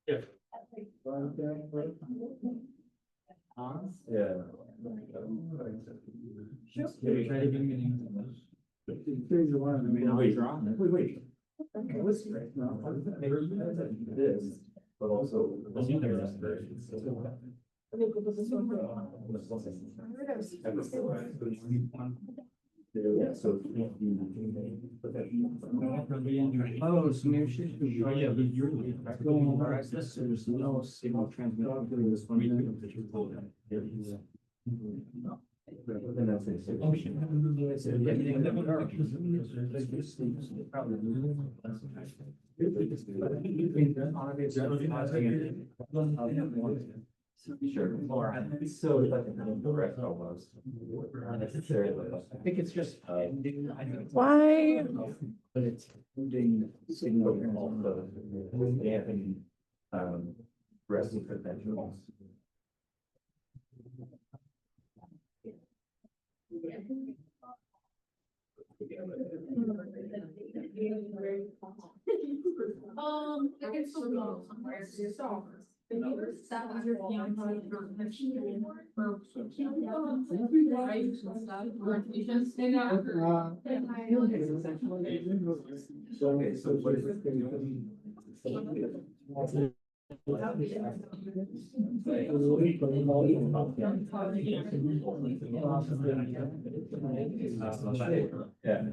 Yeah. Yeah. Maybe try to give me an English. Wait. Okay, what's great? This, but also. Yeah, so. Oh, so maybe she should be. Oh, yeah, but you're. There's no signal transmitting this one. And that's it. Sure, so like the rest almost. Necessarily. I think it's just. Why? But it's ending signal. Also, they have been, resting credentials. I can still go somewhere. That was your fiance.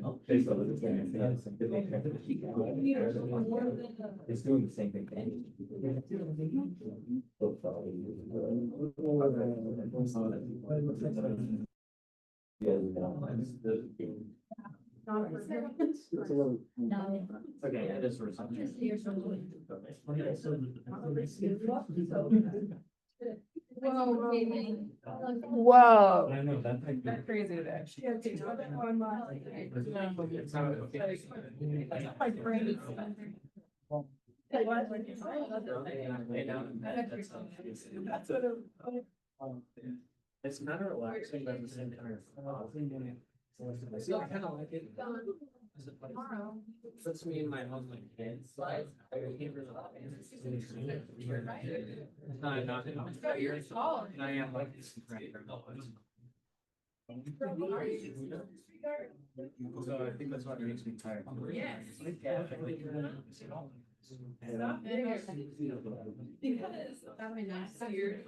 Okay, so what is it? Yeah. It's doing the same thing. Okay, I just. Whoa. I know that's like. That's crazy today. It's kind of relaxing, but at the same time. See, I kind of like it. Puts me in my own like kids. I can't really. No, I'm not. And I am like this. So I think that's what makes me tired. Because that would nice year.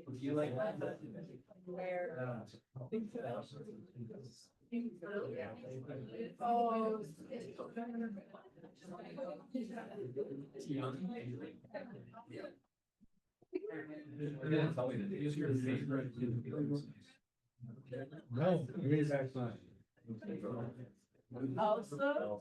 Would you like that? Is your favorite? No, it is actually. Also.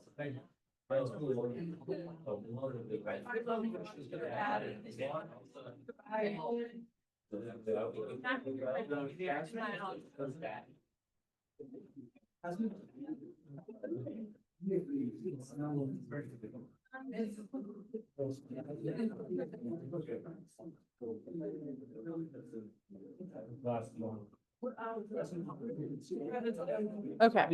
Okay.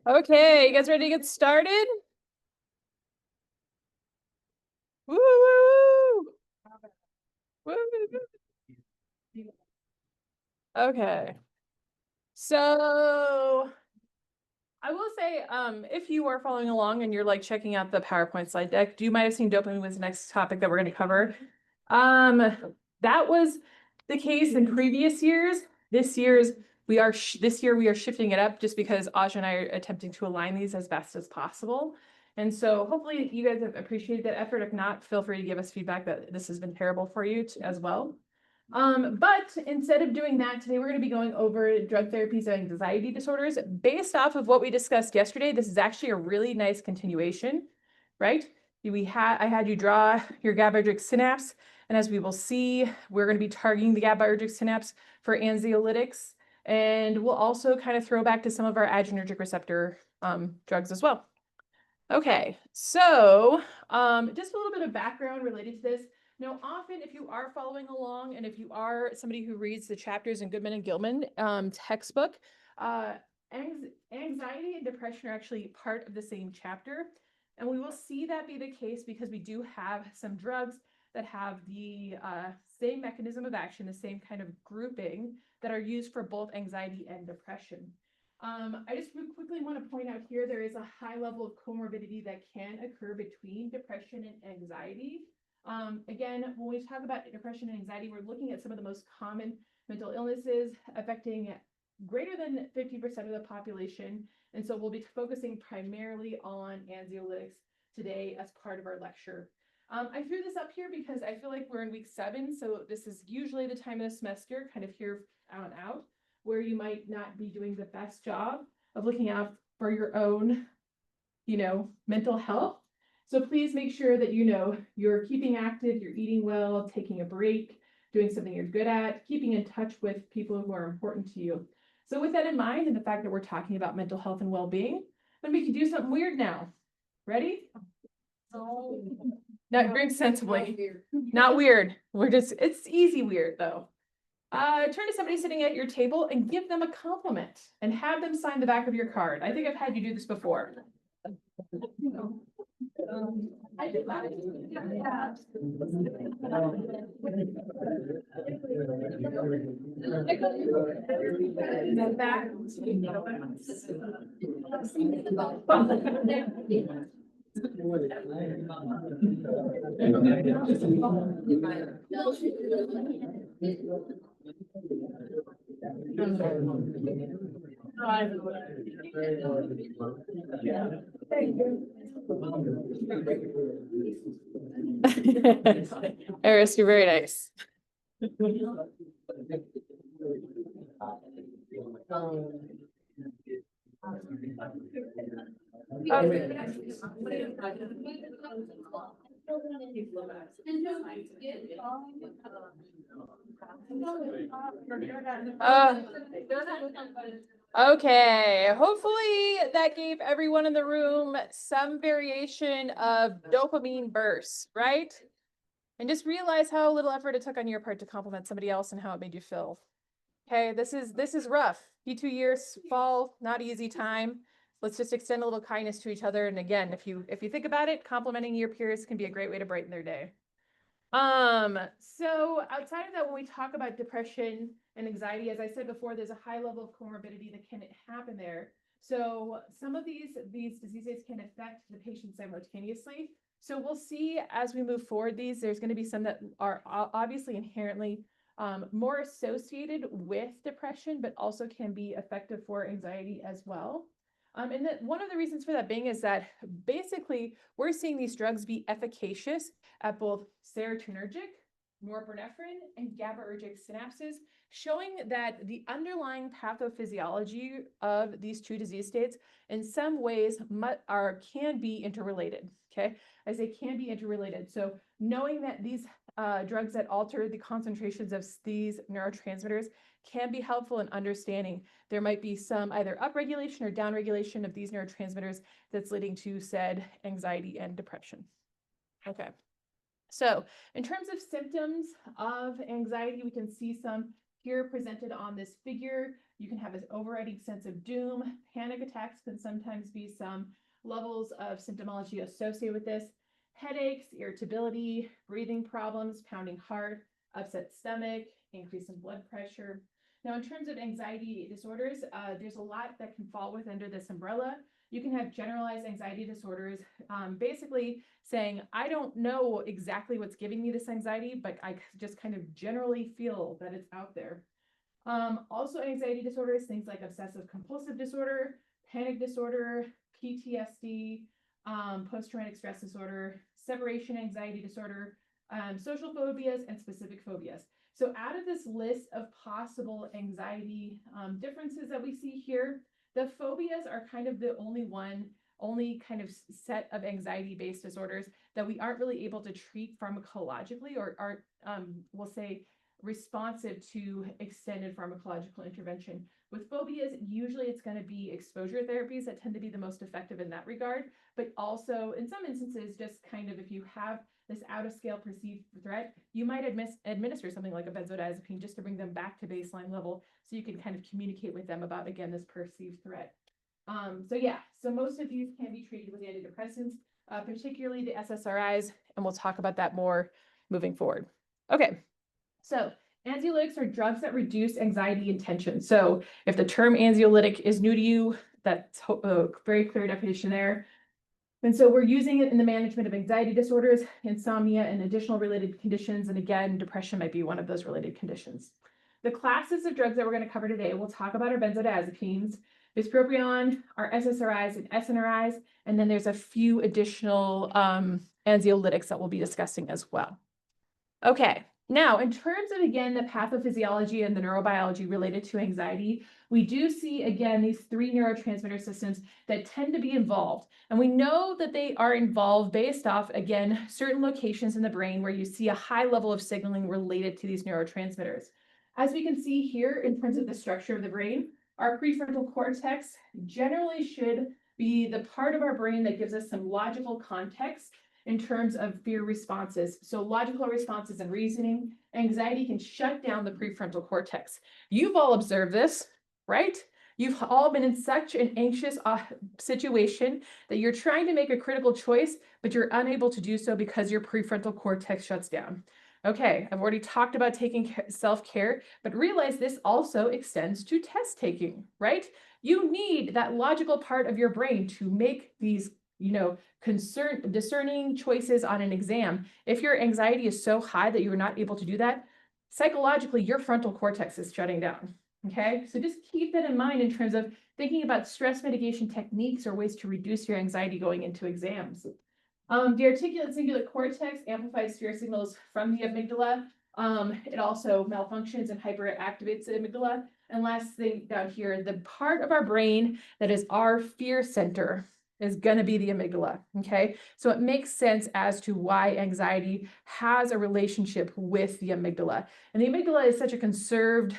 Okay, you guys ready to get started? Woo! Woo! Okay. So I will say, if you are following along and you're like checking out the PowerPoint slide deck, you might have seen dopamine was the next topic that we're going to cover. That was the case in previous years. This year's this year we are shifting it up just because Aja and I are attempting to align these as best as possible. And so hopefully you guys have appreciated that effort. If not, feel free to give us feedback that this has been terrible for you as well. But instead of doing that, today we're going to be going over drug therapies of anxiety disorders. Based off of what we discussed yesterday, this is actually a really nice continuation, right? I had you draw your GABAergic synapse, and as we will see, we're going to be targeting the GABAergic synapse for anxiolytics, and we'll also kind of throw back to some of our adrenergic receptor drugs as well. Okay, so just a little bit of background related to this. Now, often if you are following along and if you are somebody who reads the chapters in Goodman and Gilman textbook, anxiety and depression are actually part of the same chapter. And we will see that be the case because we do have some drugs that have the same mechanism of action, the same kind of grouping that are used for both anxiety and depression. I just quickly want to point out here, there is a high level of comorbidity that can occur between depression and anxiety. Again, when we talk about depression and anxiety, we're looking at some of the most common mental illnesses affecting greater than 50% of the population. And so we'll be focusing primarily on anxiolytics today as part of our lecture. I threw this up here because I feel like we're in week 7. So this is usually the time of the semester, kind of here out, where you might not be doing the best job of looking out for your own, mental health. So please make sure that you're keeping active, you're eating well, taking a break, doing something you're good at, keeping in touch with people who are important to you. So with that in mind, and the fact that we're talking about mental health and well-being, I'm gonna make you do something weird now. Ready? No, drink sensibly. Not weird. It's easy weird though. Turn to somebody sitting at your table and give them a compliment and have them sign the back of your card. I think I've had you do this before. Eris, you're very nice. Okay, hopefully that gave everyone in the room some variation of dopamine bursts, right? And just realize how little effort it took on your part to compliment somebody else and how it made you feel. Okay, this is rough. P2 years, fall, not easy time. Let's just extend a little kindness to each other. And again, if you think about it, complimenting your peers can be a great way to brighten their day. So outside of that, when we talk about depression and anxiety, as I said before, there's a high level of comorbidity that can happen there. So some of these diseases can affect the patient simultaneously. So we'll see as we move forward there's going to be some that are obviously inherently more associated with depression, but also can be effective for anxiety as well. And that one of the reasons for that being is that basically we're seeing these drugs be efficacious at both serotonergic, norepinephrine, and GABAergic synapses, showing that the underlying pathophysiology of these two disease states in some ways can be interrelated. Okay, I say can be interrelated. So knowing that these drugs that alter the concentrations of these neurotransmitters can be helpful in understanding there might be some either upregulation or downregulation of these neurotransmitters that's leading to said anxiety and depression. Okay. So in terms of symptoms of anxiety, we can see some here presented on this figure. You can have this overriding sense of doom. Panic attacks can sometimes be some levels of symptomology associated with this. Headaches, irritability, breathing problems, pounding heart, upset stomach, increase in blood pressure. Now, in terms of anxiety disorders, there's a lot that can fall under this umbrella. You can have generalized anxiety disorders, basically saying, I don't know exactly what's giving me this anxiety, but I just kind of generally feel that it's out there. Also anxiety disorders, things like obsessive compulsive disorder, panic disorder, PTSD, post-traumatic stress disorder, separation anxiety disorder, social phobias, and specific phobias. So out of this list of possible anxiety differences that we see here, the phobias are kind of the only kind of set of anxiety-based disorders that we aren't really able to treat pharmacologically or aren't, we'll say, responsive to extended pharmacological intervention. With phobias, usually it's going to be exposure therapies that tend to be the most effective in that regard, but also in some instances, just kind of if you have this out of scale perceived threat, you might administer something like a benzodiazepine just to bring them back to baseline level so you can kind of communicate with them about, again, this perceived threat. So most of these can be treated with antidepressants, particularly the SSRIs, and we'll talk about that more moving forward. Okay, so anxiolytics are drugs that reduce anxiety and tension. So if the term anxiolytic is new to you, that's a very clear definition there. And so we're using it in the management of anxiety disorders, insomnia, and additional related conditions. And again, depression might be one of those related conditions. The classes of drugs that we're going to cover today, we'll talk about our benzodiazepines, bupropion, our SSRIs and SNRIs, and then there's a few additional anxiolytics that we'll be discussing as well. Okay, now in terms of, again, the pathophysiology and the neurobiology related to anxiety, we do see, again, these three neurotransmitter systems that tend to be involved. And we know that they are involved based off, again, certain locations in the brain where you see a high level of signaling related to these neurotransmitters. As we can see here in terms of the structure of the brain, our prefrontal cortex generally should be the part of our brain that gives us some logical context in terms of fear responses. So logical responses and reasoning, anxiety can shut down the prefrontal cortex. You've all observed this, right? You've all been in such an anxious situation that you're trying to make a critical choice, but you're unable to do so because your prefrontal cortex shuts down. Okay, I've already talked about taking self-care, but realize this also extends to test taking, right? You need that logical part of your brain to make these, discerning choices on an exam. If your anxiety is so high that you're not able to do that, psychologically, your frontal cortex is shutting down. Okay, so just keep that in mind in terms of thinking about stress mitigation techniques or ways to reduce your anxiety going into exams. The articulate cingulate cortex amplifies fear signals from the amygdala. It also malfunctions and hyperactivates the amygdala. And last thing down here, the part of our brain that is our fear center is going to be the amygdala. Okay, so it makes sense as to why anxiety has a relationship with the amygdala. And the amygdala is such a conserved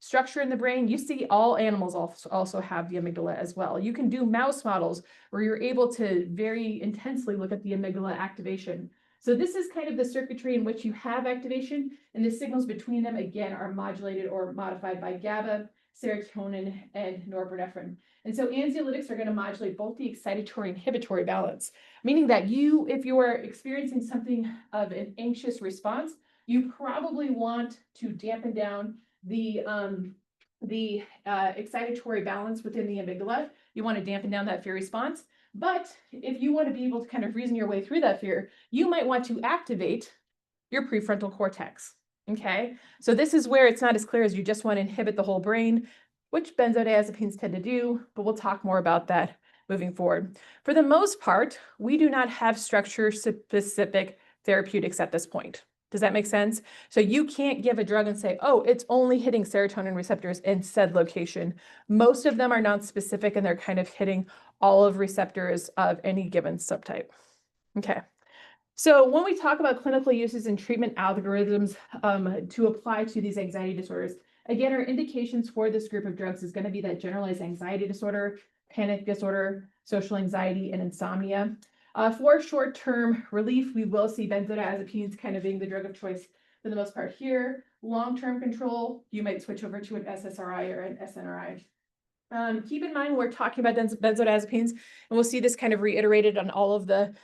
structure in the brain. You see all animals also have the amygdala as well. You can do mouse models where you're able to very intensely look at the amygdala activation. So this is kind of the circuitry in which you have activation, and the signals between them, again, are modulated or modified by GABA, serotonin, and norepinephrine. And so anxiolytics are going to modulate both the excitatory and inhibitory balance, meaning that if you are experiencing something of an anxious response, you probably want to dampen down the excitatory balance within the amygdala. You want to dampen down that fear response. But if you want to be able to kind of reason your way through that fear, you might want to activate your prefrontal cortex. Okay, so this is where it's not as clear as you just want to inhibit the whole brain, which benzodiazepines tend to do, but we'll talk more about that moving forward. For the most part, we do not have structure-specific therapeutics at this point. Does that make sense? So you can't give a drug and say, oh, it's only hitting serotonin receptors in said location. Most of them are non-specific and they're kind of hitting all of receptors of any given subtype. Okay. So when we talk about clinical uses and treatment algorithms to apply to these anxiety disorders, again, our indications for this group of drugs is going to be that generalized anxiety disorder, panic disorder, social anxiety, and insomnia. For short-term relief, we will see benzodiazepines kind of being the drug of choice for the most part here. Long-term control, you might switch over to an SSRI or an SNRI. Keep in mind, we're talking about benzodiazepines, and we'll see this kind of reiterated on all of the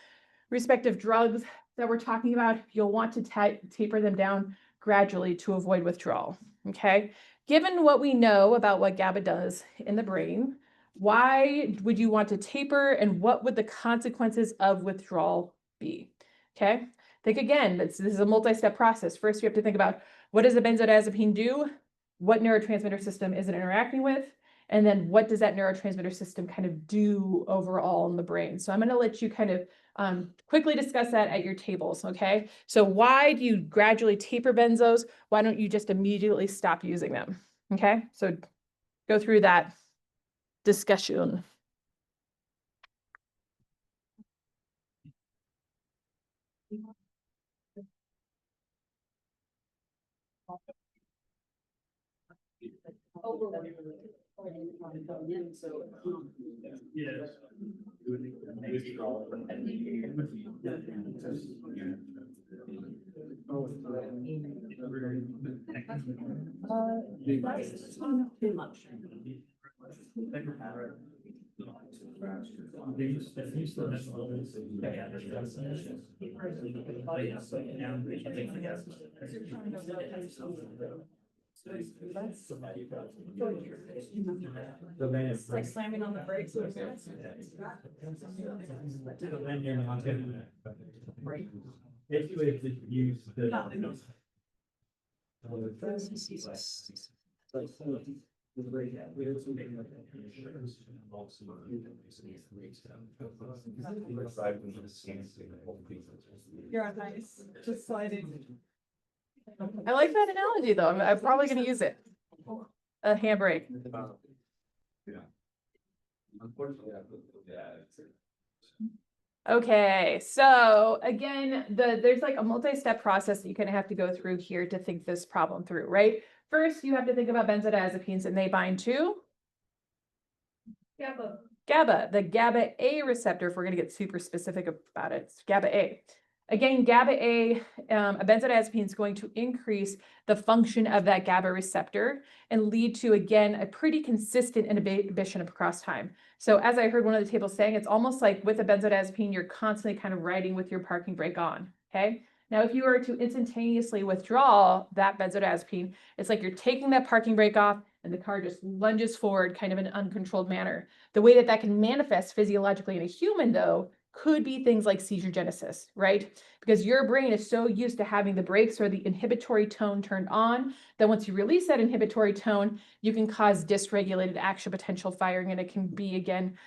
respective drugs that we're talking about. You'll want to taper them down gradually to avoid withdrawal, okay? Given what we know about what GABA does in the brain, why would you want to taper and what would the consequences of withdrawal be? Okay, think again, this is a multi-step process. First, you have to think about what does a benzodiazepine do? what neurotransmitter system is it interacting with, and then what does that neurotransmitter system kind of do overall in the brain. So I'm going to let you kind of quickly discuss that at your tables, okay? So why do you gradually taper benzos? Why don't you just immediately stop using them? Okay, so go through that discussion. Too much. It's like slamming on the brakes. If you would use the. You're nice, just sliding. I like that analogy though. I'm probably gonna use it. A handbrake. Okay, so again, there's like a multi-step process that you kind of have to go through here to think this problem through, right? First, you have to think about benzodiazepines, and they bind to GABA, the GABA A receptor, if we're going to get super specific about it, it's GABA A. Again, GABA A, a benzodiazepine is going to increase the function of that GABA receptor and lead to, again, a pretty consistent inhibition across time. So as I heard one of the tables saying, it's almost like with a benzodiazepine, you're constantly kind of riding with your parking brake on, okay? Now, if you were to instantaneously withdraw that benzodiazepine, it's like you're taking that parking brake off and the car just lunges forward kind of in an uncontrolled manner. The way that that can manifest physiologically in a human, though, could be things like seizure genesis, right? Because your brain is so used to having the brakes or the inhibitory tone turned on that once you release that inhibitory tone, you can cause dysregulated action potential firing. And it can be, again,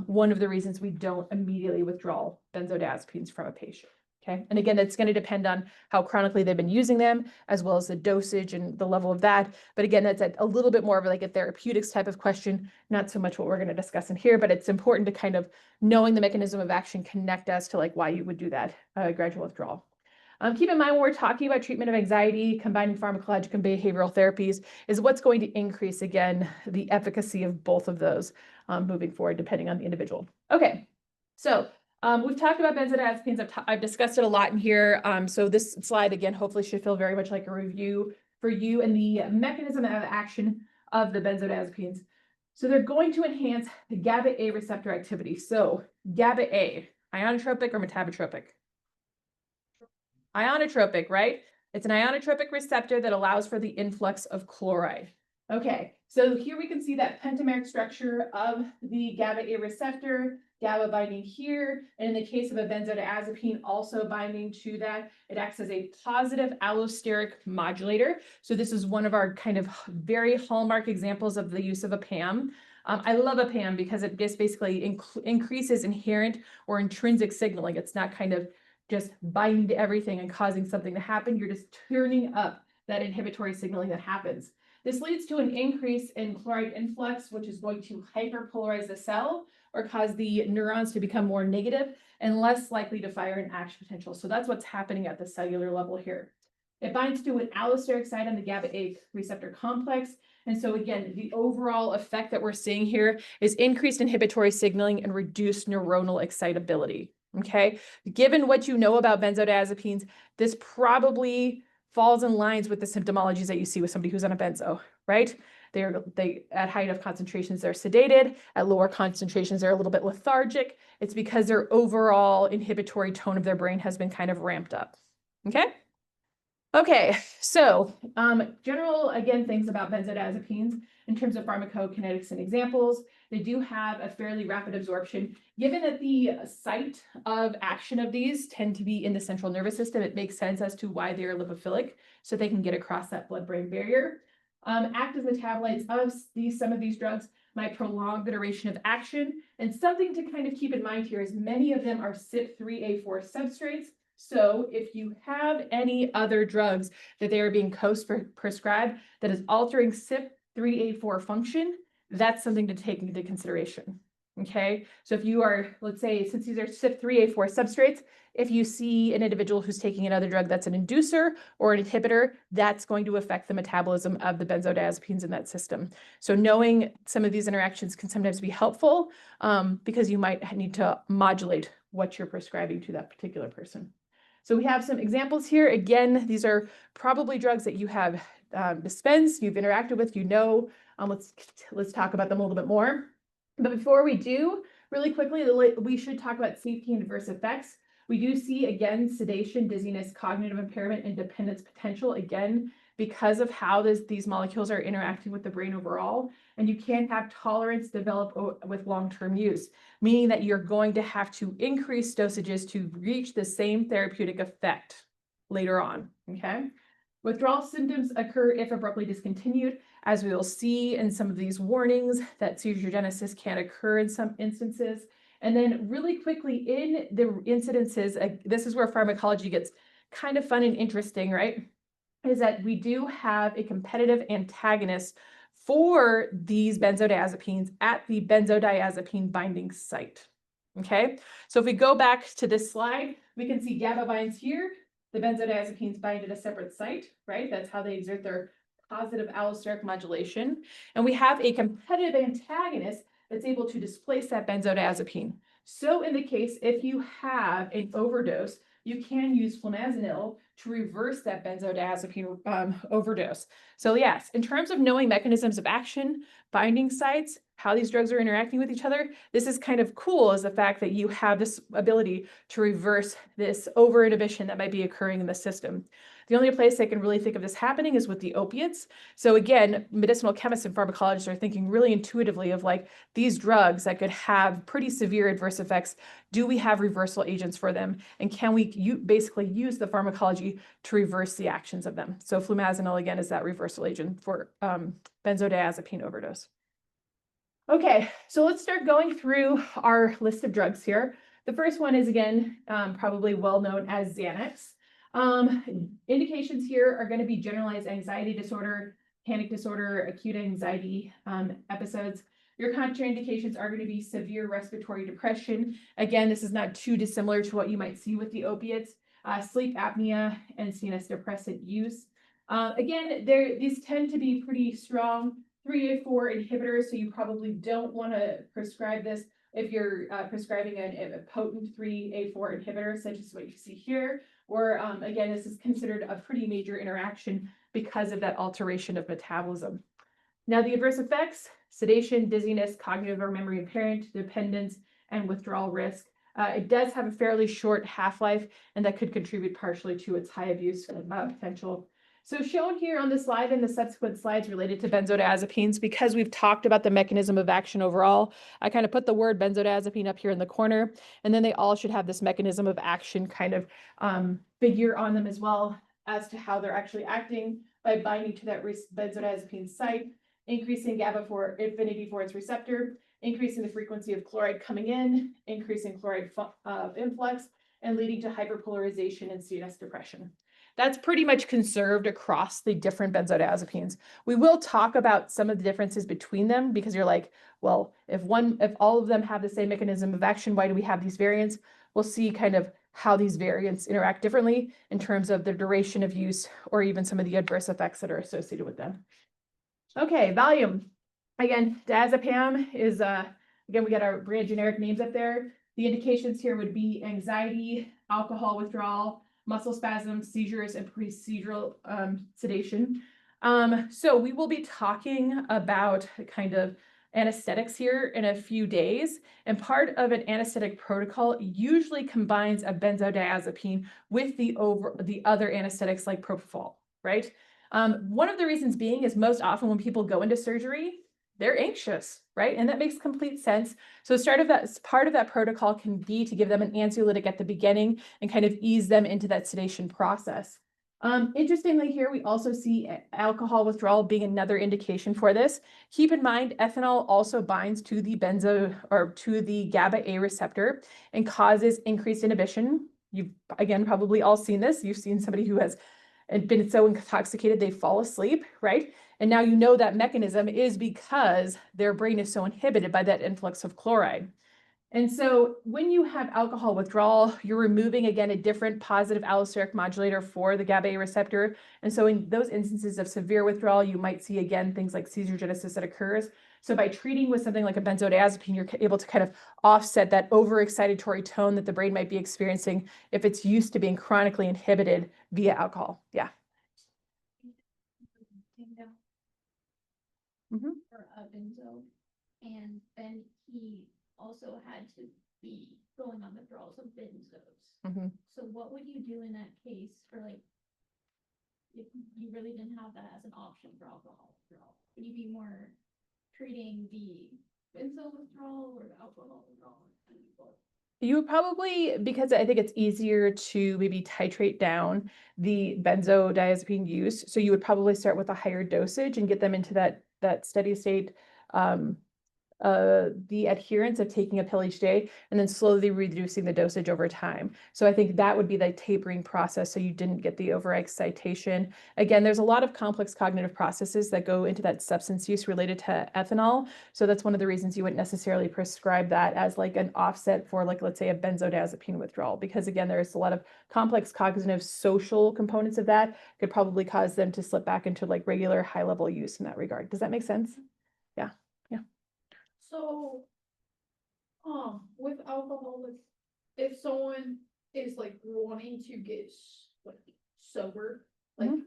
one of the reasons we don't immediately withdraw benzodiazepines from a patient. Okay, and again, it's going to depend on how chronically they've been using them, as well as the dosage and the level of that. But again, that's a little bit more of like a therapeutics type of question, not so much what we're going to discuss in here, but it's important to kind of knowing the mechanism of action connect us to like why you would do that gradual withdrawal. Keep in mind when we're talking about treatment of anxiety, combining pharmacologic and behavioral therapies is what's going to increase, again, the efficacy of both of those moving forward, depending on the individual. Okay, so we've talked about benzodiazepines. I've discussed it a lot in here. So this slide, again, hopefully should feel very much like a review for you and the mechanism of action of the benzodiazepines. So they're going to enhance the GABA A receptor activity. So GABA A, ionotropic or metabotropic? Ionotropic, right? It's an ionotropic receptor that allows for the influx of chloride. Okay, so here we can see that pentameric structure of the GABA A receptor, GABA binding here, and in the case of a benzodiazepine also binding to that, it acts as a positive allosteric modulator. So this is one of our kind of very hallmark examples of the use of a PAM. I love a PAM because it just basically increases inherent or intrinsic signaling. It's not kind of just binding to everything and causing something to happen. You're just turning up that inhibitory signaling that happens. This leads to an increase in chloride influx, which is going to hyperpolarize the cell or cause the neurons to become more negative and less likely to fire an action potential. So that's what's happening at the cellular level here. It binds to an allosteric site on the GABA A receptor complex. And so again, the overall effect that we're seeing here is increased inhibitory signaling and reduced neuronal excitability. Okay, given what you know about benzodiazepines, this probably falls in lines with the symptomologies that you see with somebody who's on a benzo, right? They at height of concentrations, they're sedated. At lower concentrations, they're a little bit lethargic. It's because their overall inhibitory tone of their brain has been kind of ramped up. Okay. Okay, so general, again, things about benzodiazepines in terms of pharmacokinetics and examples. They do have a fairly rapid absorption. Given that the site of action of these tend to be in the central nervous system, it makes sense as to why they are lipophilic, so they can get across that blood-brain barrier. active metabolites of some of these drugs might prolong the duration of action. And something to kind of keep in mind here is many of them are CYP3A4 substrates. So if you have any other drugs that they are being prescribed that is altering CYP3A4 function, that's something to take into consideration. Okay, so if you are, let's say, since these are CYP3A4 substrates, if you see an individual who's taking another drug that's an inducer or an inhibitor, that's going to affect the metabolism of the benzodiazepines in that system. So knowing some of these interactions can sometimes be helpful because you might need to modulate what you're prescribing to that particular person. So we have some examples here. Again, these are probably drugs that you have dispensed, you've interacted with, you know. Let's talk about them a little bit more. But before we do, really quickly, we should talk about safety and adverse effects. We do see, again, sedation, dizziness, cognitive impairment, and dependence potential, again, because of how these molecules are interacting with the brain overall. And you can have tolerance develop with long-term use, meaning that you're going to have to increase dosages to reach the same therapeutic effect later on, okay? Withdrawal symptoms occur if abruptly discontinued, as we will see in some of these warnings that seizure genesis can occur in some instances. And then really quickly in the incidences, this is where pharmacology gets kind of fun and interesting, right? Is that we do have a competitive antagonist for these benzodiazepines at the benzodiazepine binding site. Okay, so if we go back to this slide, we can see GABA binds here. The benzodiazepines bind at a separate site, right? That's how they exert their positive allosteric modulation. And we have a competitive antagonist that's able to displace that benzodiazepine. So in the case, if you have an overdose, you can use flumazenil to reverse that benzodiazepine overdose. So yes, in terms of knowing mechanisms of action, binding sites, how these drugs are interacting with each other, this is kind of cool, is the fact that you have this ability to reverse this over inhibition that might be occurring in the system. The only place I can really think of this happening is with the opiates. So again, medicinal chemists and pharmacologists are thinking really intuitively of like these drugs that could have pretty severe adverse effects. Do we have reversal agents for them? And can we basically use the pharmacology to reverse the actions of them? So flumazenil, again, is that reversal agent for benzodiazepine overdose. Okay, so let's start going through our list of drugs here. The first one is, again, probably well known as Xanax. Indications here are going to be generalized anxiety disorder, panic disorder, acute anxiety episodes. Your contraindications are going to be severe respiratory depression. Again, this is not too dissimilar to what you might see with the opiates, sleep apnea, and CNS depressant use. Again, these tend to be pretty strong 3A4 inhibitors, so you probably don't want to prescribe this if you're prescribing a potent 3A4 inhibitor, such as what you see here. Or again, this is considered a pretty major interaction because of that alteration of metabolism. Now, the adverse effects: sedation, dizziness, cognitive or memory impairment, dependence, and withdrawal risk. It does have a fairly short half-life, and that could contribute partially to its high abuse potential. So shown here on the slide and the subsequent slides related to benzodiazepines, because we've talked about the mechanism of action overall, I kind of put the word benzodiazepine up here in the corner, and then they all should have this mechanism of action kind of figure on them as well as to how they're actually acting by binding to that benzodiazepine site, increasing GABA for affinity for its receptor, increasing the frequency of chloride coming in, increasing chloride influx, and leading to hyperpolarization and CNS depression. That's pretty much conserved across the different benzodiazepines. We will talk about some of the differences between them because you're like, well, if all of them have the same mechanism of action, why do we have these variants? We'll see kind of how these variants interact differently in terms of the duration of use or even some of the adverse effects that are associated with them. Okay, Valium. Again, diazepam is, again, we got our brand generic names up there. The indications here would be anxiety, alcohol withdrawal, muscle spasms, seizures, and procedural sedation. So we will be talking about kind of anesthetics here in a few days. And part of an anesthetic protocol usually combines a benzodiazepine with the other anesthetics like propofol, right? One of the reasons being is most often when people go into surgery, they're anxious, right? And that makes complete sense. So part of that protocol can be to give them an anxiolytic at the beginning and kind of ease them into that sedation process. Interestingly here, we also see alcohol withdrawal being another indication for this. Keep in mind, ethanol also binds to the to the GABA A receptor and causes increased inhibition. You've again probably all seen this. You've seen somebody who has been so intoxicated they fall asleep, right? And now you know that mechanism is because their brain is so inhibited by that influx of chloride. And so when you have alcohol withdrawal, you're removing again a different positive allosteric modulator for the GABA A receptor. And so in those instances of severe withdrawal, you might see again things like seizure genesis that occurs. So by treating with something like a benzodiazepine, you're able to kind of offset that overexcitatory tone that the brain might be experiencing if it's used to being chronically inhibited via alcohol. Yeah. Mhm. For a benzo, and then he also had to be going on withdrawals of benzos. Mhm. So what would you do in that case for like, if you really didn't have that as an option for alcohol withdrawal? Would you be more treating the benzo withdrawal or the alcohol withdrawal? You would probably, because I think it's easier to maybe titrate down the benzodiazepine use. So you would probably start with a higher dosage and get them into that steady state, the adherence of taking a pill each day and then slowly reducing the dosage over time. So I think that would be the tapering process so you didn't get the overexcitation. Again, there's a lot of complex cognitive processes that go into that substance use related to ethanol. So that's one of the reasons you wouldn't necessarily prescribe that as like an offset for like, let's say a benzodiazepine withdrawal, because again, there's a lot of complex cognitive social components of that could probably cause them to slip back into like regular high level use in that regard. Does that make sense? Yeah. So, with alcohol, if someone is like wanting to get like sober, like Mhm.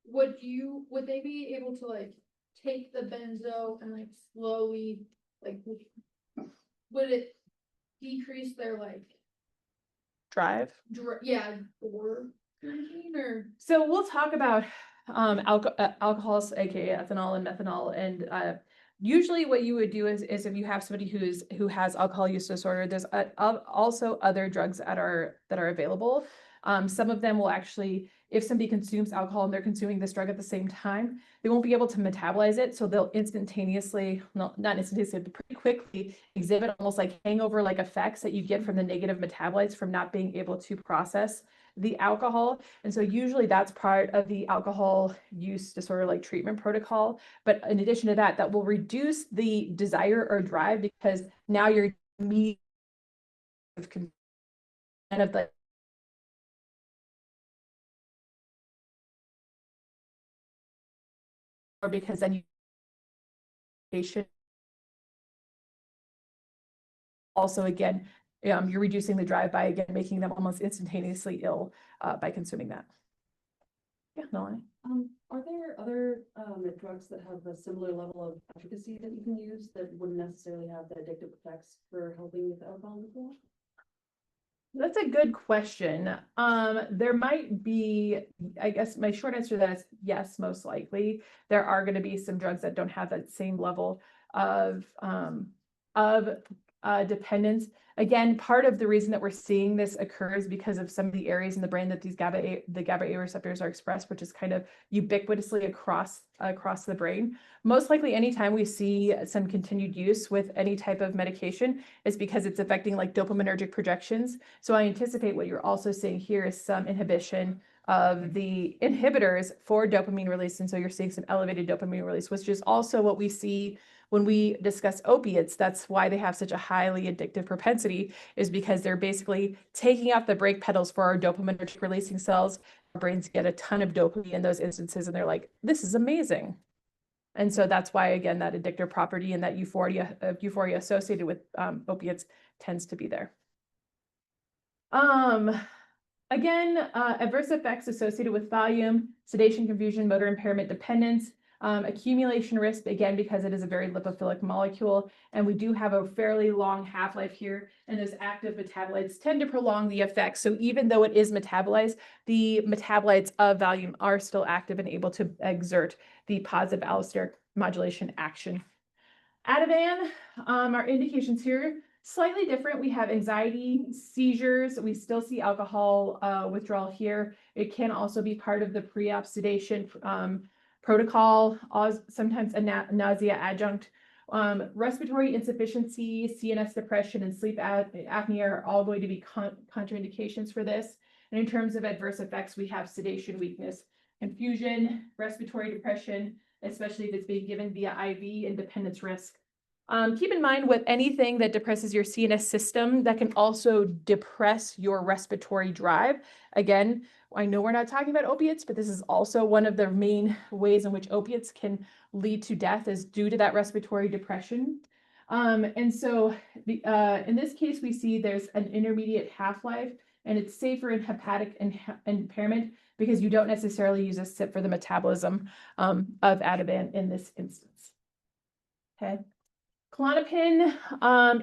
would they be able to like take the benzo and like slowly like would it decrease their like Drive. or drinking or So we'll talk about alcohols, aka ethanol and methanol, and usually what you would do is if you have somebody who has alcohol use disorder, there's also other drugs that are available. Some of them will actually, if somebody consumes alcohol and they're consuming this drug at the same time, they won't be able to metabolize it, so they'll instantaneously, not instantaneously, but pretty quickly exhibit almost like hangover-like effects that you get from the negative metabolites from not being able to process the alcohol. And so usually that's part of the alcohol use disorder like treatment protocol. But in addition to that, that will reduce the desire or drive because now you're me of the or because then you patient also again you're reducing the drive by again making them almost instantaneously ill by consuming that. Yeah, Melanie. Are there other drugs that have a similar level of efficacy that you can use that wouldn't necessarily have the addictive effects for helping with alcohol withdrawal? That's a good question. There might be, I guess my short answer to that is yes, most likely. There are going to be some drugs that don't have that same level of dependence. Again, part of the reason that we're seeing this occur is because of some of the areas in the brain that these the GABA A receptors are expressed, which is kind of ubiquitously across the brain. Most likely, anytime we see some continued use with any type of medication is because it's affecting like dopaminergic projections. So I anticipate what you're also seeing here is some inhibition of the inhibitors for dopamine release. And so you're seeing some elevated dopamine release, which is also what we see when we discuss opiates. That's why they have such a highly addictive propensity, is because they're basically taking off the brake pedals for our dopaminergic releasing cells. Our brains get a ton of dopamine in those instances, and they're like, this is amazing. And so that's why, again, that addictive property and that euphoria associated with opiates tends to be there. Again, adverse effects associated with volume, sedation, confusion, motor impairment, dependence, accumulation risk, again, because it is a very lipophilic molecule, and we do have a fairly long half-life here, and those active metabolites tend to prolong the effects. So even though it is metabolized, the metabolites of Valium are still active and able to exert the positive allosteric modulation action. Ativan, our indications here, Slightly different, we have anxiety, seizures, we still see alcohol withdrawal here. It can also be part of the pre-op sedation protocol, sometimes a nausea adjunct. Respiratory insufficiency, CNS depression, and sleep apnea are all going to be contraindications for this. And in terms of adverse effects, we have sedation, weakness, confusion, respiratory depression, especially if it's being given via IV, and dependence risk. Keep in mind with anything that depresses your CNS system, that can also depress your respiratory drive. Again, I know we're not talking about opiates, but this is also one of the main ways in which opiates can lead to death, is due to that respiratory depression. And so in this case, we see there's an intermediate half-life, and it's safer in hepatic impairment because you don't necessarily use a sip for the metabolism of Ativan in this instance. Okay. Klonopin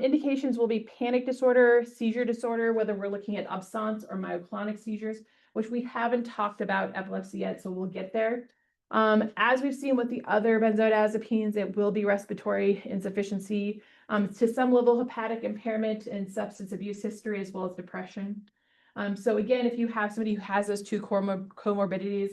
indications will be panic disorder, seizure disorder, whether we're looking at absence or myoclonic seizures, which we haven't talked about epilepsy yet, so we'll get there. As we've seen with the other benzodiazepines, it will be respiratory insufficiency, to some level hepatic impairment and substance abuse history, as well as depression. So again, if you have somebody who has those two comorbidities,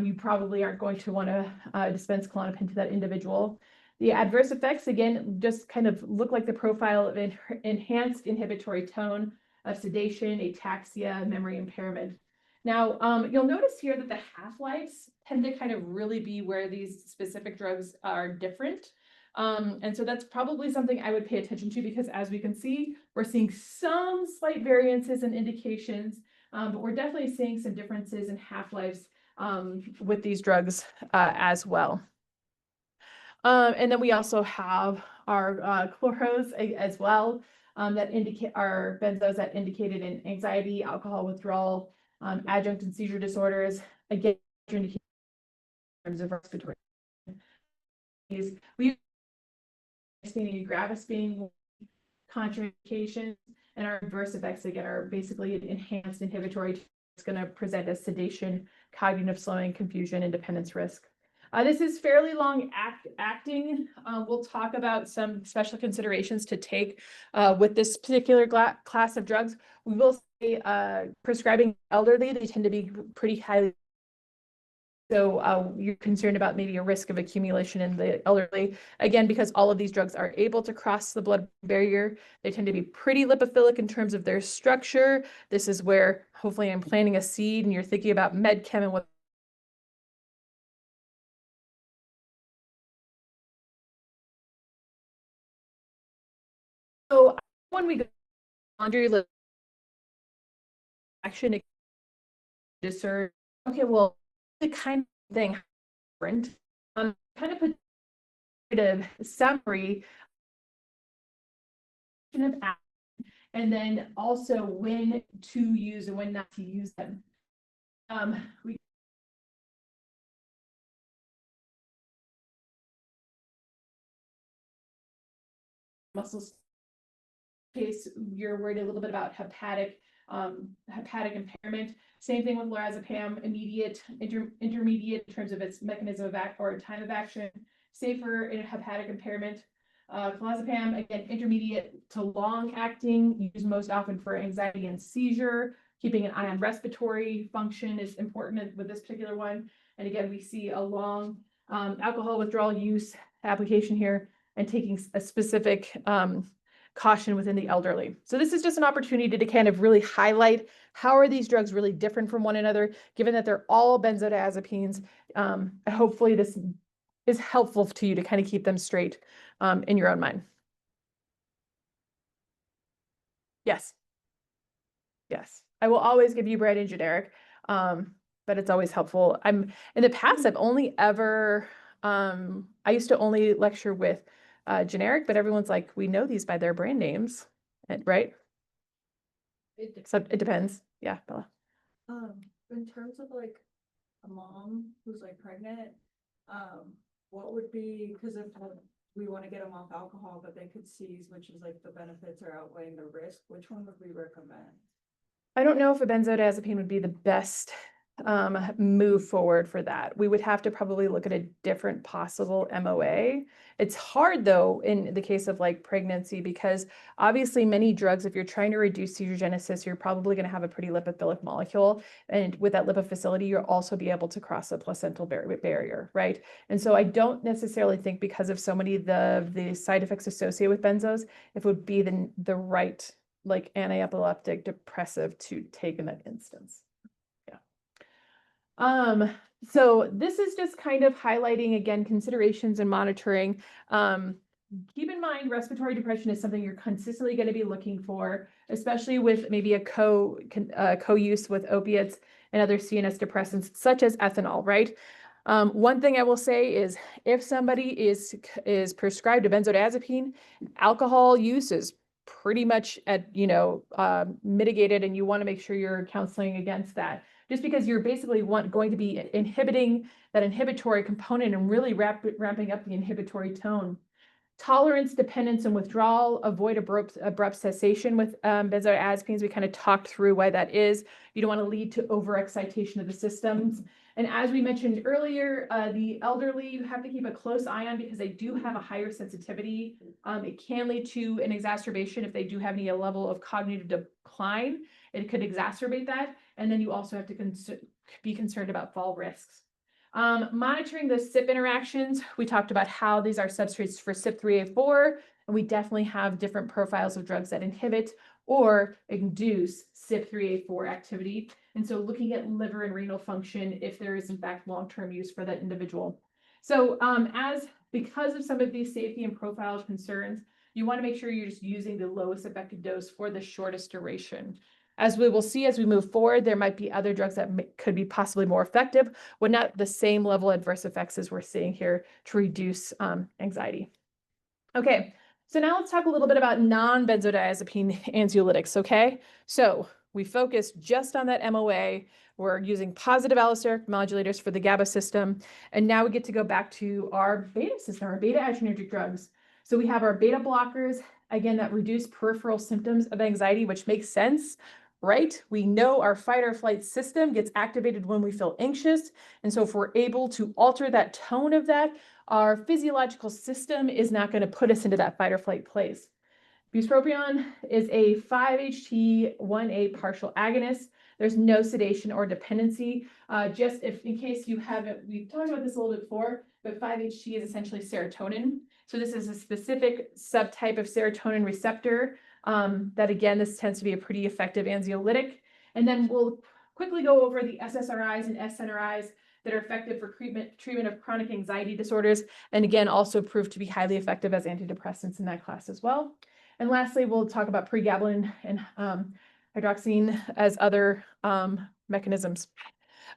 you probably aren't going to want to dispense Klonopin to that individual. The adverse effects, again, just kind of look like the profile of enhanced inhibitory tone, of sedation, ataxia, memory impairment. Now, you'll notice here that the half-lives tend to kind of really be where these specific drugs are different. And so that's probably something I would pay attention to, because as we can see, we're seeing some slight variances in indications, but we're definitely seeing some differences in half-lives with these drugs as well. And then we also have our chloros as well, that indicate our benzos that indicated in anxiety, alcohol withdrawal, adjunct and seizure disorders. Again, in terms of respiratory, we gravis being contraindications, and our adverse effects again are basically enhanced inhibitory. It's going to present as sedation, cognitive slowing, confusion, and dependence risk. This is fairly long acting. We'll talk about some special considerations to take with this particular class of drugs. We will say prescribing elderly, they tend to be pretty highly. So you're concerned about maybe a risk of accumulation in the elderly. Again, because all of these drugs are able to cross the blood barrier, they tend to be pretty lipophilic in terms of their structure. This is where hopefully I'm planting a seed and you're thinking about med chem and what. So when we go laundry list action discern, okay, well, the kind of thing different, kind of put a summary and then also when to use and when not to use them. We muscles case you're worried a little bit about hepatic impairment. Same thing with lorazepam, immediate, intermediate in terms of its mechanism of act or time of action, safer in hepatic impairment. Clozapam, again, intermediate to long acting, used most often for anxiety and seizure. Keeping an eye on respiratory function is important with this particular one. And again, we see a long alcohol withdrawal use application here, and taking a specific caution within the elderly. So this is just an opportunity to kind of really highlight how are these drugs really different from one another, given that they're all benzodiazepines. Hopefully this is helpful to you to kind of keep them straight in your own mind. Yes. Yes. I will always give you brand and generic, but it's always helpful. In the past, I've only ever, I used to only lecture with generic, but everyone's like, we know these by their brand names, right? So it depends. Yeah, Bella. In terms of like a mom who's like pregnant, what would be, because if we want to get them off alcohol, but they could seize, which is like the benefits are outweighing the risk, which one would we recommend? I don't know if a benzodiazepine would be the best move forward for that. We would have to probably look at a different possible MOA. It's hard though in the case of like pregnancy, because obviously many drugs, if you're trying to reduce seizure genesis, you're probably going to have a pretty lipophilic molecule. And with that lipophilicity, you'll also be able to cross a placental barrier, right? And so I don't necessarily think, because of so many the side effects associated with benzos, if it would be the right like anti-epileptic depressive to take in that instance. So this is just kind of highlighting, again, considerations and monitoring. Keep in mind, respiratory depression is something you're consistently going to be looking for, especially with maybe a co-use with opiates and other CNS depressants, such as ethanol, right? One thing I will say is, if somebody is prescribed a benzodiazepine, alcohol use is pretty much at, mitigated, and you want to make sure you're counseling against that. Just because you're basically going to be inhibiting that inhibitory component and really ramping up the inhibitory tone. Tolerance, dependence, and withdrawal. Avoid abrupt cessation with benzodiazepines. We kind of talked through why that is. You don't want to lead to overexcitation of the systems. And as we mentioned earlier, the elderly, you have to keep a close eye on, because they do have a higher sensitivity. It can lead to an exacerbation if they do have any level of cognitive decline. It could exacerbate that. And then you also have to be concerned about fall risks. Monitoring the CYP interactions. We talked about how these are substrates for CYP3A4, and we definitely have different profiles of drugs that inhibit or induce CYP3A4 activity. And so looking at liver and renal function, if there is in fact long-term use for that individual. So because of some of these safety and profile concerns, you want to make sure you're just using the lowest effective dose for the shortest duration. As we will see as we move forward, there might be other drugs that could be possibly more effective, but not the same level of adverse effects as we're seeing here to reduce anxiety. Okay, so now let's talk a little bit about non-benzodiazepine anxiolytics, okay? So we focus just on that MOA. We're using positive allosteric modulators for the GABA system. And now we get to go back to our beta system, our beta adrenergic drugs. So we have our beta blockers, again, that reduce peripheral symptoms of anxiety, which makes sense, right? We know our fight or flight system gets activated when we feel anxious. And so if we're able to alter that tone of that, our physiological system is not going to put us into that fight or flight place. Bupropion is a 5-HT1A partial agonist. There's no sedation or dependency. Just if in case you haven't, we've talked about this a little bit before, but 5-HT is essentially serotonin. So this is a specific subtype of serotonin receptor that, again, this tends to be a pretty effective anxiolytic. And then we'll quickly go over the SSRIs and SNRIs that are effective for treatment of chronic anxiety disorders, and again, also proved to be highly effective as antidepressants in that class as well. And lastly, we'll talk about pregabalin and hydroxine as other mechanisms.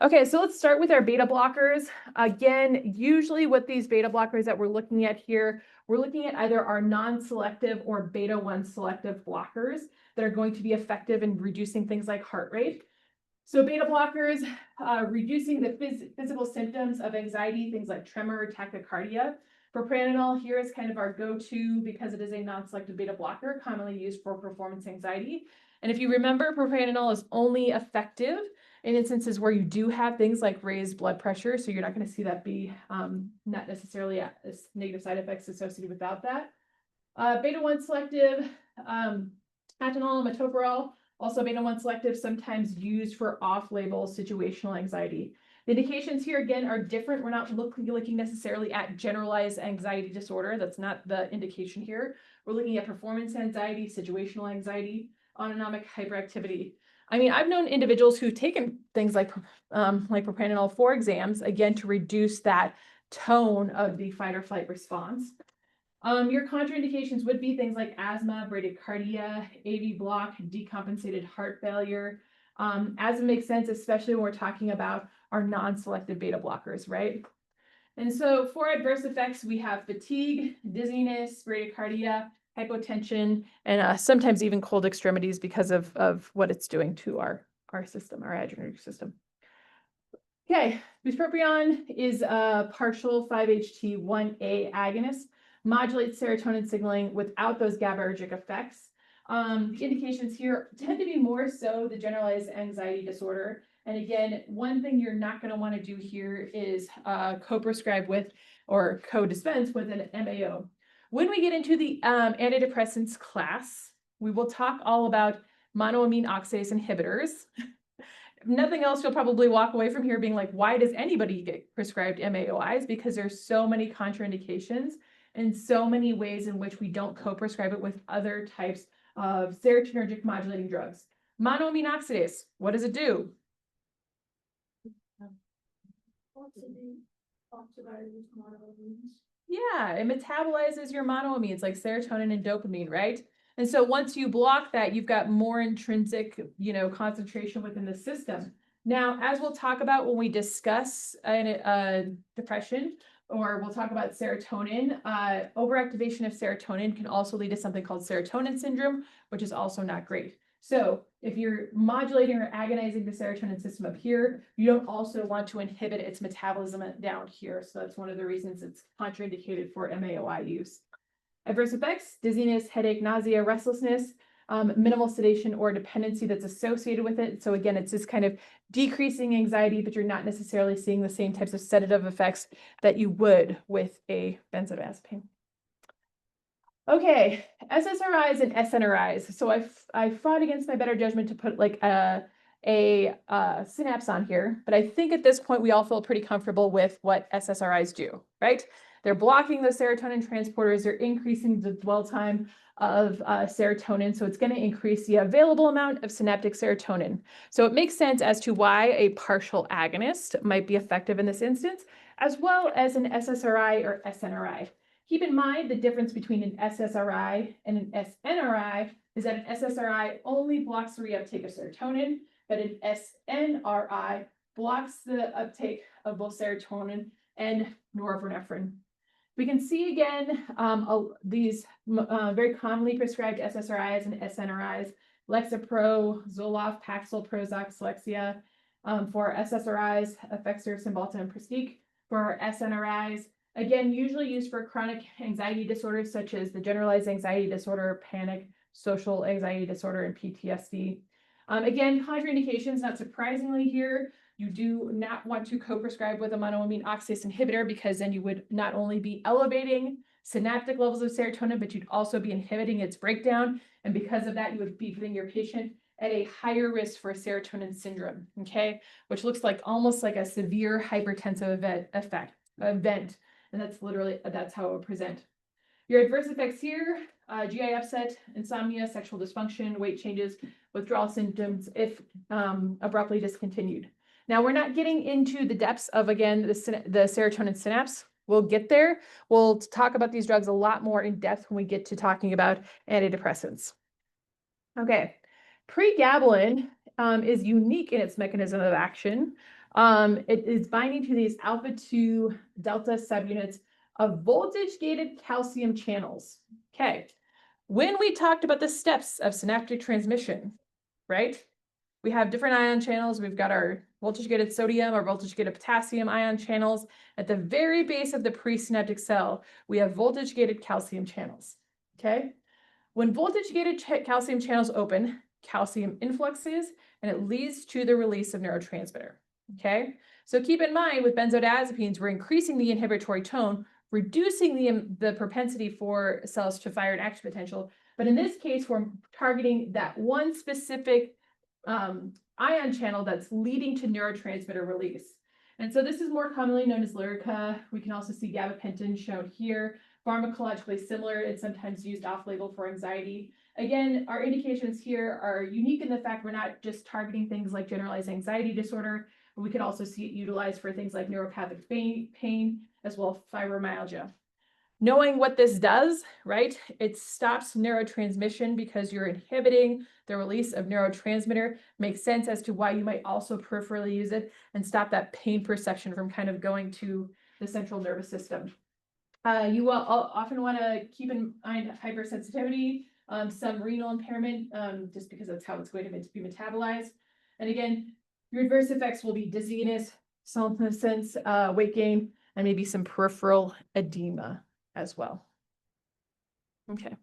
Okay, so let's start with our beta blockers. Again, usually what these beta blockers that we're looking at here, we're looking at either our non-selective or beta-1 selective blockers that are going to be effective in reducing things like heart rate. So beta blockers, reducing the physical symptoms of anxiety, things like tremor, tachycardia. Propranolol here is kind of our go-to because it is a non-selective beta blocker commonly used for performance anxiety. And if you remember, propranolol is only effective in instances where you do have things like raised blood pressure. So you're not going to see that be not necessarily negative side effects associated without that. Beta-1 selective, atenolol, metoprolol, also beta-1 selective, sometimes used for off-label situational anxiety. The indications here, again, are different. We're not looking necessarily at generalized anxiety disorder. That's not the indication here. We're looking at performance anxiety, situational anxiety, autonomic hyperactivity. I mean, I've known individuals who've taken things like propranolol for exams, again, to reduce that tone of the fight or flight response. Your contraindications would be things like asthma, bradycardia, AV block, decompensated heart failure. Asthma makes sense, especially when we're talking about our non-selective beta blockers, right? And so for adverse effects, we have fatigue, dizziness, bradycardia, hypotension, and sometimes even cold extremities because of what it's doing to our system, our adrenergic system. Okay, bupropion is a partial 5-HT1A agonist, modulates serotonin signaling without those GABAergic effects. Indications here tend to be more so the generalized anxiety disorder. And again, one thing you're not going to want to do here is co-prescribe with or co-dispense with an MAO. When we get into the antidepressants class, we will talk all about monoamine oxidase inhibitors. If nothing else, you'll probably walk away from here being like, why does anybody get prescribed MAOIs? Because there's so many contraindications and so many ways in which we don't co-prescribe it with other types of serotonergic modulating drugs. Monoamine oxidase, what does it do? Yeah, it metabolizes your monoamines like serotonin and dopamine, right? And so once you block that, you've got more intrinsic, concentration within the system. Now, as we'll talk about when we discuss depression, or we'll talk about serotonin, overactivation of serotonin can also lead to something called serotonin syndrome, which is also not great. So if you're modulating or agonizing the serotonin system up here, you don't also want to inhibit its metabolism down here. So that's one of the reasons it's contraindicated for MAOI use. Adverse effects: dizziness, headache, nausea, restlessness, minimal sedation or dependency that's associated with it. So again, it's just kind of decreasing anxiety, but you're not necessarily seeing the same types of sedative effects that you would with a benzodiazepine. Okay, SSRIs and SNRIs. So I fought against my better judgment to put like a synapse on here, but I think at this point we all feel pretty comfortable with what SSRIs do, right? They're blocking the serotonin transporters, they're increasing the dwell time of serotonin, so it's going to increase the available amount of synaptic serotonin. So it makes sense as to why a partial agonist might be effective in this instance, as well as an SSRI or SNRI. Keep in mind the difference between an SSRI and an SNRI is that an SSRI only blocks the reuptake of serotonin, but an SNRI blocks the uptake of both serotonin and norepinephrine. We can see again these very commonly prescribed SSRIs and SNRIs: Lexapro, Zoloft, Paxil, Prozac, Celexa. For SSRIs, Effexor, Cymbalta, and Pristiq. For SNRIs, again, usually used for chronic anxiety disorders such as the generalized anxiety disorder, panic, social anxiety disorder, and PTSD. Again, contraindications, not surprisingly here, you do not want to co-prescribe with a monoamine oxidase inhibitor because then you would not only be elevating synaptic levels of serotonin, but you'd also be inhibiting its breakdown. And because of that, you would be putting your patient at a higher risk for serotonin syndrome, okay? Which looks like almost like a severe hypertensive event. And that's how it would present. Your adverse effects here: GI upset, insomnia, sexual dysfunction, weight changes, withdrawal symptoms if abruptly discontinued. Now, we're not getting into the depths of, again, the serotonin synapse. We'll get there. We'll talk about these drugs a lot more in depth when we get to talking about antidepressants. Okay, pregabalin is unique in its mechanism of action. It is binding to these alpha-2 delta subunits of voltage-gated calcium channels. Okay, when we talked about the steps of synaptic transmission, right? We have different ion channels. We've got our voltage-gated sodium, our voltage-gated potassium ion channels. At the very base of the presynaptic cell, we have voltage-gated calcium channels, okay? When voltage-gated calcium channels open, calcium influxes, and it leads to the release of neurotransmitter, okay? So keep in mind, with benzodiazepines, we're increasing the inhibitory tone, reducing the propensity for cells to fire an action potential. But in this case, we're targeting that one specific ion channel that's leading to neurotransmitter release. And so this is more commonly known as Lyrica. We can also see gabapentin shown here. Pharmacologically similar, it's sometimes used off-label for anxiety. Again, our indications here are unique in the fact we're not just targeting things like generalized anxiety disorder, but we could also see it utilized for things like neuropathic pain as well as fibromyalgia. Knowing what this does, right? It stops neurotransmission because you're inhibiting the release of neurotransmitter. Makes sense as to why you might also peripherally use it and stop that pain perception from kind of going to the central nervous system. You will often want to keep in mind hypersensitivity, some renal impairment, just because that's how it's going to be metabolized. And again, your adverse effects will be dizziness, somnolence, weight gain, and maybe some peripheral edema as well. Okay.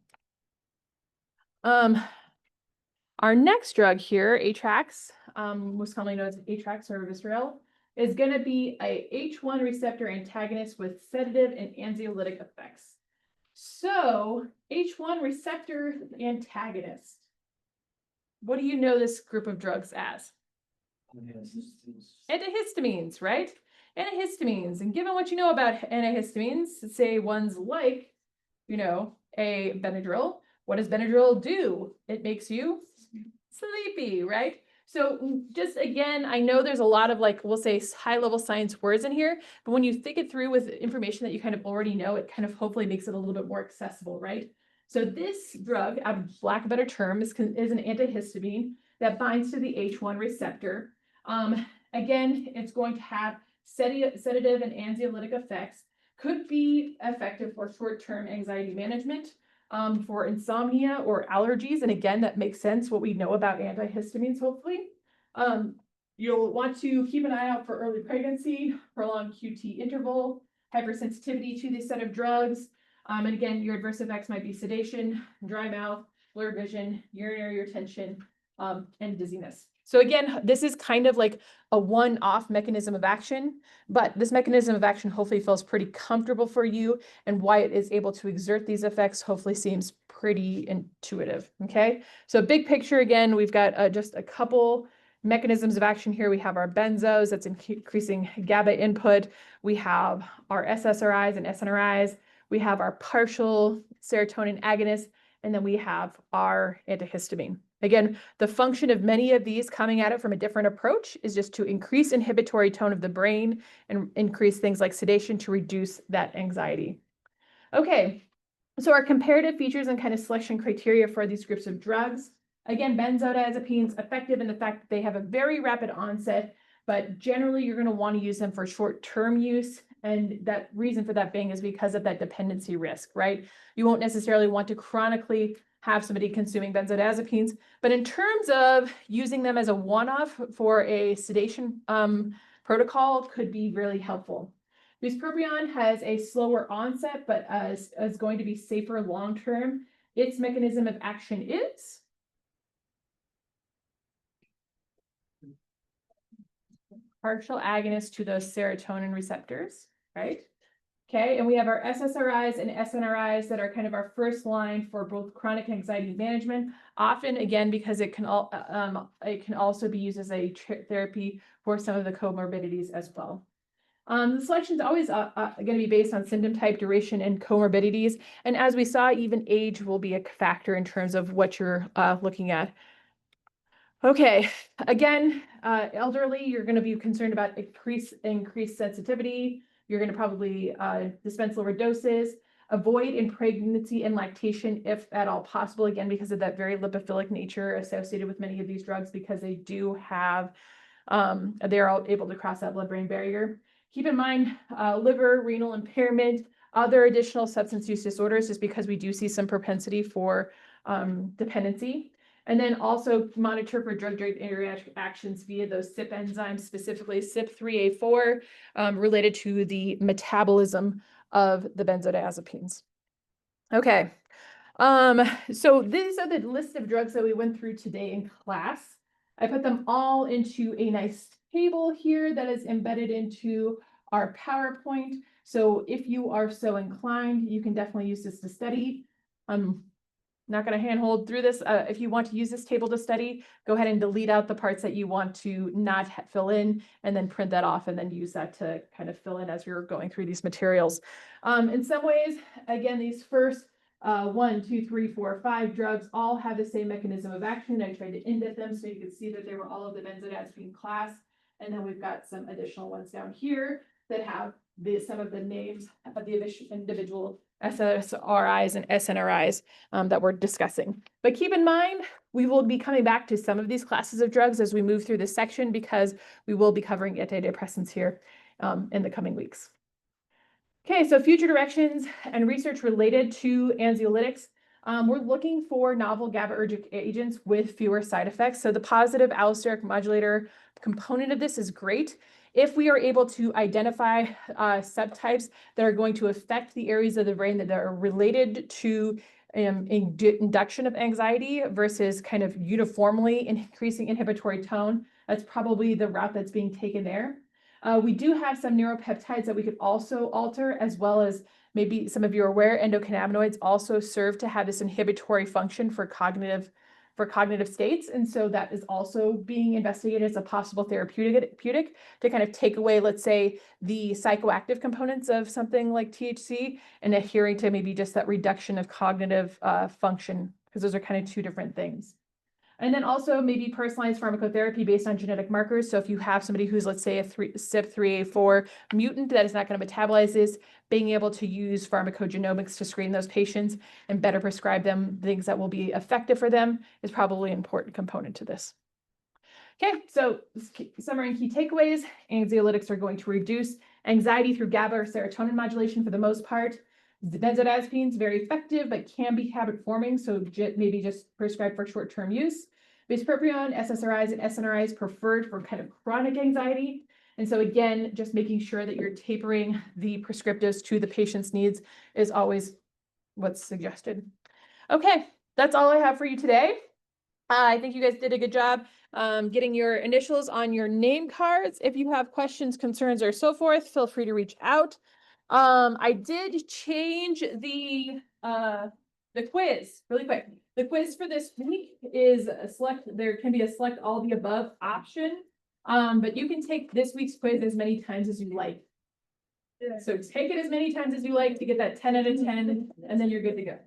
Our next drug here, Atrax, most commonly known as Atrax or Visceral, is going to be a H1 receptor antagonist with sedative and anxiolytic effects. So H1 receptor antagonist. What do you know this group of drugs as? Antihistamines, right? Antihistamines. And given what you know about antihistamines, say ones like, you know, a Benadryl. What does Benadryl do? It makes you sleepy, right? So just again, I know there's a lot of like, we'll say high level science words in here, but when you think it through with information that you kind of already know, it kind of hopefully makes it a little bit more accessible, right? So this drug, out of lack of a better term, is an antihistamine that binds to the H1 receptor. Again, it's going to have sedative and anxiolytic effects, could be effective for short-term anxiety management, for insomnia or allergies. And again, that makes sense what we know about antihistamines, hopefully. You'll want to keep an eye out for early pregnancy, prolonged QT interval, hypersensitivity to this set of drugs. And again, your adverse effects might be sedation, dry mouth, blurred vision, urinary retention, and dizziness. So again, this is kind of like a one-off mechanism of action, but this mechanism of action hopefully feels pretty comfortable for you, and why it is able to exert these effects hopefully seems pretty intuitive, okay? So big picture, again, we've got just a couple mechanisms of action here. We have our benzos, that's increasing GABA input. We have our SSRIs and SNRIs. We have our partial serotonin agonists, and then we have our antihistamine. Again, the function of many of these coming at it from a different approach is just to increase inhibitory tone of the brain and increase things like sedation to reduce that anxiety. Okay, so our comparative features and kind of selection criteria for these groups of drugs. Again, benzodiazepines effective in the fact that they have a very rapid onset, but generally you're going to want to use them for short-term use. And that reason for that being is because of that dependency risk, right? You won't necessarily want to chronically have somebody consuming benzodiazepines, but in terms of using them as a one-off for a sedation protocol could be really helpful. Bupropion has a slower onset, but is going to be safer long-term. Its mechanism of action is partial agonist to those serotonin receptors, right? Okay, and we have our SSRIs and SNRIs that are kind of our first line for both chronic anxiety management. Often, again, because it can also be used as a therapy for some of the comorbidities as well. The selection is always going to be based on symptom type, duration, and comorbidities. And as we saw, even age will be a factor in terms of what you're looking at. Okay, again, elderly, you're going to be concerned about increased sensitivity. You're going to probably dispense lower doses, avoid in pregnancy and lactation if at all possible, again, because of that very lipophilic nature associated with many of these drugs, because they do have, they're all able to cross that blood-brain barrier. Keep in mind liver, renal impairment, other additional substance use disorders, just because we do see some propensity for dependency. And then also monitor for drug-drug interactions via those CYP enzymes, specifically CYP3A4, related to the metabolism of the benzodiazepines. Okay, so these are the list of drugs that we went through today in class. I put them all into a nice table here that is embedded into our PowerPoint. So if you are so inclined, you can definitely use this to study. Not going to handhold through this. If you want to use this table to study, go ahead and delete out the parts that you want to not fill in, and then print that off and then use that to kind of fill in as you're going through these materials. In some ways, again, these first 1, 2, 3, 4, 5 drugs all have the same mechanism of action. I tried to indent them so you could see that they were all of the benzodiazepine class. And then we've got some additional ones down here that have some of the names of the individual SSRIs and SNRIs that we're discussing. But keep in mind, we will be coming back to some of these classes of drugs as we move through this section, because we will be covering antidepressants here in the coming weeks. Okay, so future directions and research related to anxiolytics. We're looking for novel GABAergic agents with fewer side effects. So the positive allosteric modulator component of this is great. If we are able to identify subtypes that are going to affect the areas of the brain that are related to induction of anxiety versus kind of uniformly increasing inhibitory tone, That's probably the route that's being taken there. We do have some neuropeptides that we could also alter, as well as maybe some of you are aware, endocannabinoids also serve to have this inhibitory function for cognitive states. And so that is also being investigated as a possible therapeutic to kind of take away, let's say, the psychoactive components of something like THC and adhering to maybe just that reduction of cognitive function, because those are kind of two different things. And then also maybe personalized pharmacotherapy based on genetic markers. So if you have somebody who's, let's say, a CYP3A4 mutant that is not going to metabolize this, being able to use pharmacogenomics to screen those patients and better prescribe them things that will be effective for them is probably an important component to this. Okay, so summary and key takeaways. Anxiolytics are going to reduce anxiety through GABA or serotonin modulation for the most part. The benzodiazepines, very effective, but can be habit forming, so maybe just prescribed for short-term use. Bupropion, SSRIs, and SNRIs preferred for kind of chronic anxiety. And so again, just making sure that you're tapering the prescriptives to the patient's needs is always what's suggested. Okay, that's all I have for you today. I think you guys did a good job getting your initials on your name cards. If you have questions, concerns, or so forth, feel free to reach out. I did change the quiz really quick. The quiz for this week is there can be a select all the above option. But you can take this week's quiz as many times as you like. So take it as many times as you like to get that 10 out of 10, and then you're good to go.